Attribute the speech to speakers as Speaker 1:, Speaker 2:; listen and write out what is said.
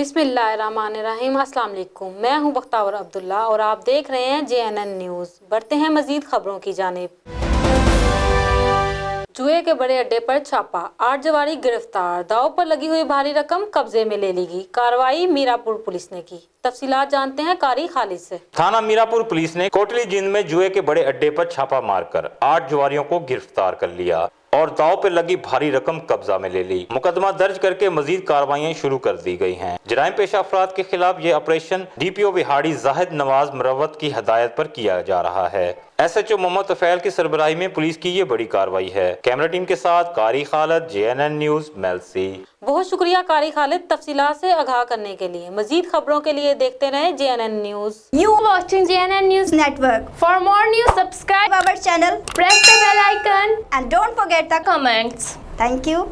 Speaker 1: बिस्मिल्लाहिर्रहमानिर्रहीम। अस्सलाम वालेकुम। मैं हूं बख्तावर अब्दुल्ला और आप देख रहे हैं JNN न्यूज़। बढ़ते हैं मजीद खबरों की जानिब। जुए के बड़े अड्डे पर छापा, 8 जवारी गिरफ्तार, दाव पर लगी हुई भारी रकम कब्जे में ले ली गई। कार्रवाई मीरापुर पुलिस ने की। तफसीलात जानते हैं कारी खालिद से।
Speaker 2: थाना मीरापुर पुलिस ने कोटली जिंद में जुए के बड़े अड्डे पर छापा मारकर 8 जुआरियों को गिरफ्तार कर लिया और दाव पर लगी भारी रकम कब्जा में ले ली। मुकदमा दर्ज करके मजीद कार्रवाइयां शुरू कर दी गई हैं। जराइम पेशा अफराद के खिलाफ ये ऑपरेशन DPO बिहाड़ी जाहिद नवाज मरवत की हदायत पर किया जा रहा है। SHO मोहम्मद तफैल की सरबराही में पुलिस की ये बड़ी कार्रवाई है। कैमरा टीम के साथ कारी खालिद, JNN न्यूज़, मेलसी।
Speaker 1: बहुत शुक्रिया कारी खालिद तफसीलात से आगाह करने के लिए। मजीद खबरों के लिए देखते रहे JNN news.
Speaker 3: You watching JNN News Network. For more news, subscribe our channel, press the bell icon, and don't forget the comments. Thank you.